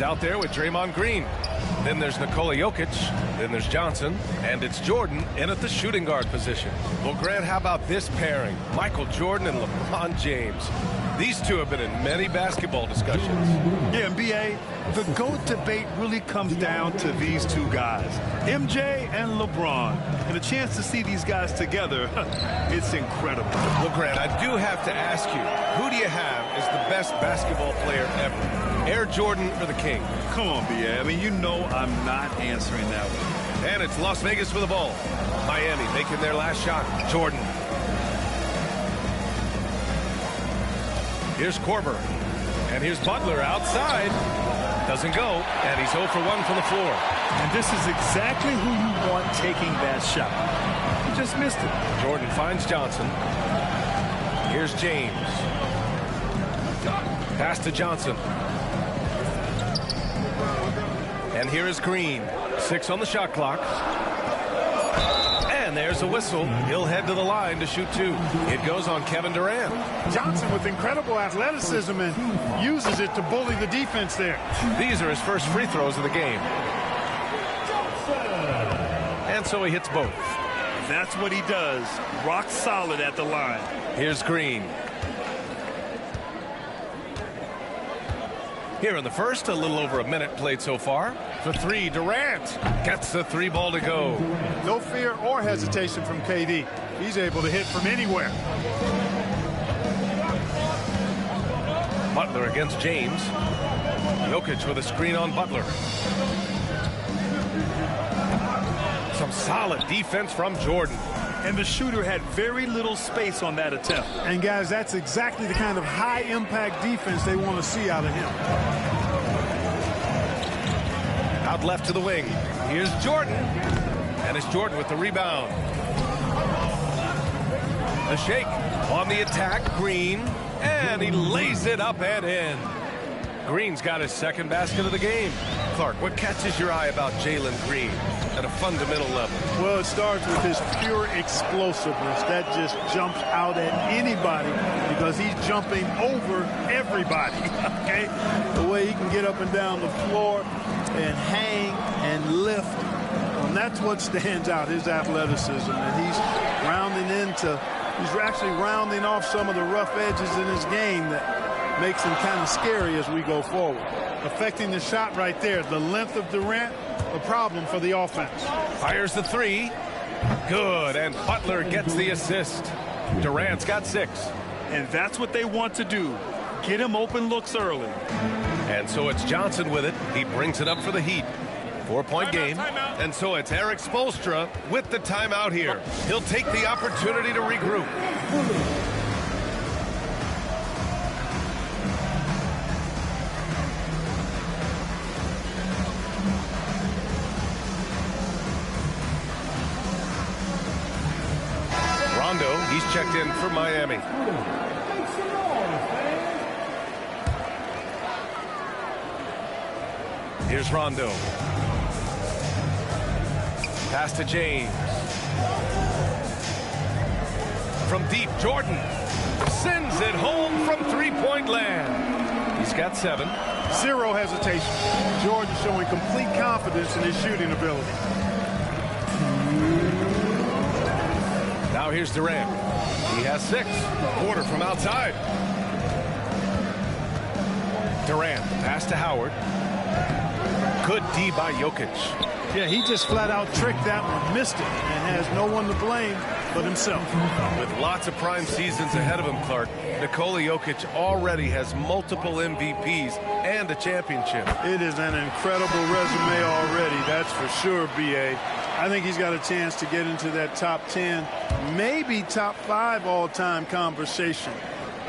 Out there with Draymond Green. Then there's Nikola Jokic. Then there's Johnson. And it's Jordan in at the shooting guard position. Well, Grant, how about this pairing? Michael Jordan and LeBron James. These two have been in many basketball discussions. Yeah, and B.A., the GOAT debate really comes down to these two guys, MJ and LeBron. And a chance to see these guys together, it's incredible. Well, Grant, I do have to ask you, who do you have as the best basketball player ever? Air Jordan or the King? Come on, B.A. I mean, you know I'm not answering that one. And it's Las Vegas with the ball. Miami making their last shot. Jordan. Here's Korver. And here's Butler outside. Doesn't go. And he's 0 for 1 from the floor. And this is exactly who you want taking that shot. He just missed it. Jordan finds Johnson. Here's James. Pass to Johnson. And here is Green. 6 on the shot clock. And there's a whistle. He'll head to the line to shoot 2. It goes on Kevin Durant. Johnson with incredible athleticism and uses it to bully the defense there. These are his first free throws of the game. And so he hits both. That's what he does. Rock solid at the line. Here's Green. Here in the first, a little over a minute played so far. For 3, Durant gets the 3 ball to go. No fear or hesitation from KD. He's able to hit from anywhere. Butler against James. Jokic with a screen on Butler. Some solid defense from Jordan. And the shooter had very little space on that attempt. And guys, that's exactly the kind of high-impact defense they want to see out of him. Out left to the wing. Here's Jordan. And it's Jordan with the rebound. The shake on the attack. Green. And he lays it up and in. Green's got his second basket of the game. Clark, what catches your eye about Jalen Green at a fundamental level? Well, it starts with his pure explosiveness. That just jumps out at anybody because he's jumping over everybody, okay? The way he can get up and down the floor and hang and lift. And that's what stands out, his athleticism. And he's actually rounding off some of the rough edges in his game that makes him kind of scary as we go forward. Affecting the shot right there. The length of Durant, a problem for the offense. Fires the 3. Good. And Butler gets the assist. Durant's got 6. And that's what they want to do. Get him open looks early. And so it's Johnson with it. He brings it up for the Heat. 4-point game. Timeout. And so it's Eric Spoelstra with the timeout here. He'll take the opportunity to regroup. Rondo, he's checked in for Miami. Here's Rondo. Pass to James. From deep, Jordan sends it home from 3-point land. He's got 7. Zero hesitation. Jordan showing complete confidence in his shooting ability. Now here's Durant. He has 6. Porter from outside. Durant, pass to Howard. Good D by Jokic. Yeah, he just flat out tricked that one, missed it, and has no one to blame but himself. With lots of prime seasons ahead of him, Clark, Nikola Jokic already has multiple MVPs and a championship. It is an incredible resume already, that's for sure, B.A. I think he's got a chance to get into that top 10, maybe top 5 all-time conversation.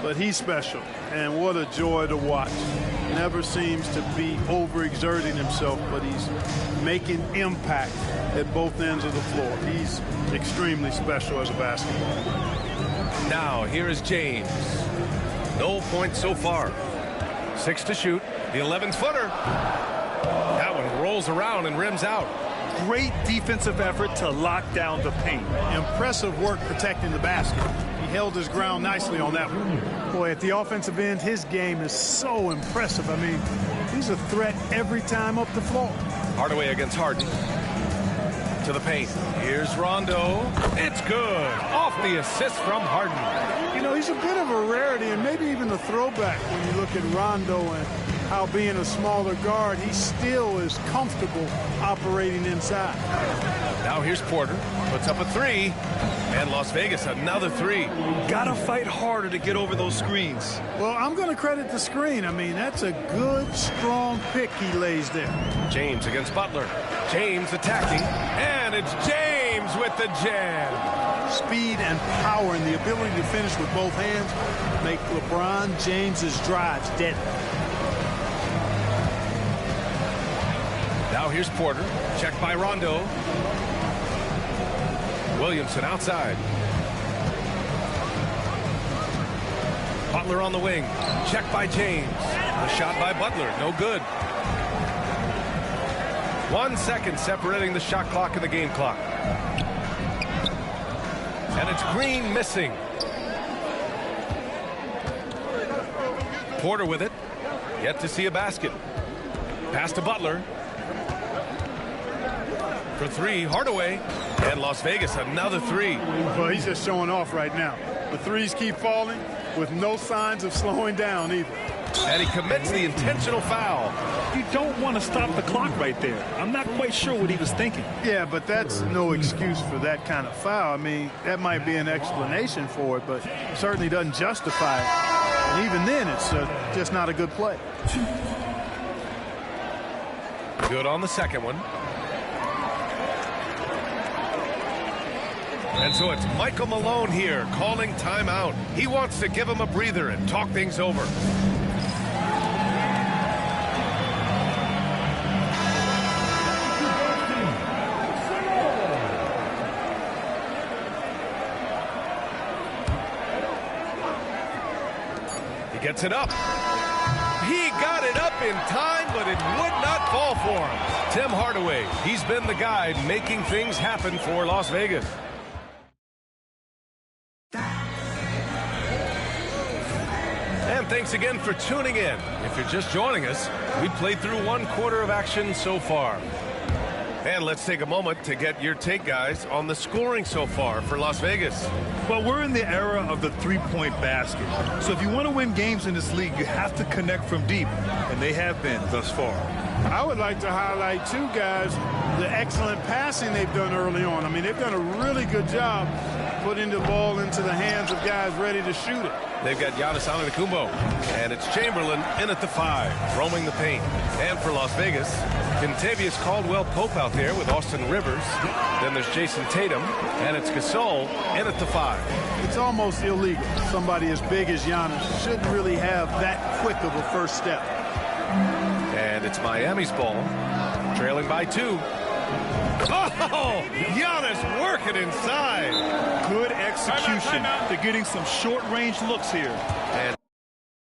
But he's special, and what a joy to watch. Never seems to be overexerting himself, but he's making impact at both ends of the floor. He's extremely special as a basketball. Now, here is James. No points so far. 6 to shoot. The 11-footer. That one rolls around and rims out. Great defensive effort to lock down the paint. Impressive work protecting the basket. He held his ground nicely on that one. Boy, at the offensive end, his game is so impressive. I mean, He's a threat every time up the floor. Hardaway against Harden. To the paint. Here's Rondo. It's good. Off the assist from Harden. You know, he's a bit of a rarity and maybe even a throwback when you look at Rondo and how being a smaller guard, he still is comfortable operating inside. Now here's Porter. Puts up a three. And Las Vegas another three. Gotta fight harder to get over those screens. Well, I'm going to credit the screen. I mean, that's a good, strong pick he lays there. James against Butler. James attacking. And it's James with the jam. Speed and power and the ability to finish with both hands make LeBron James's drives deadly. Now here's Porter. Checked by Rondo. Williamson outside. Butler on the wing. Checked by James. A shot by Butler. No good. 1 second separating the shot clock and the game clock. And it's Green missing. Porter with it. Yet to see a basket. Pass to Butler. For three, Hardaway. And Las Vegas, another three. Well, he's just showing off right now. The threes keep falling with no signs of slowing down either. And he commits the intentional foul. You don't want to stop the clock right there. I'm not quite sure what he was thinking. Yeah, but that's no excuse for that kind of foul. I mean, that might be an explanation for it, but certainly doesn't justify it. And even then, it's just not a good play. Good on the second one. And so it's Michael Malone here calling timeout. He wants to give him a breather and talk things over. He gets it up. He got it up in time, but it would not fall for him. Tim Hardaway, he's been the guy making things happen for Las Vegas. And thanks again for tuning in. If you're just joining us, we played through 1/4 of action so far. And let's take a moment to get your take, guys, on the scoring so far for Las Vegas. Well, we're in the era of the three-point basket. So if you want to win games in this league, you have to connect from deep, and they have been thus far. I would like to highlight, too, guys, the excellent passing they've done early on. I mean, they've done a really good job putting the ball into the hands of guys ready to shoot it. They've got Giannis Antetokounmpo, and it's Chamberlain in at the 5, roaming the paint. And for Las Vegas, Kentavious Caldwell-Pope out there with Austin Rivers. Then there's Jason Tatum, and it's Gasol in at the 5. It's almost illegal. Somebody as big as Giannis shouldn't really have that quick of a first step. And it's Miami's ball, trailing by 2. Oh, Giannis working inside. Good execution. They're getting some short-range looks here. And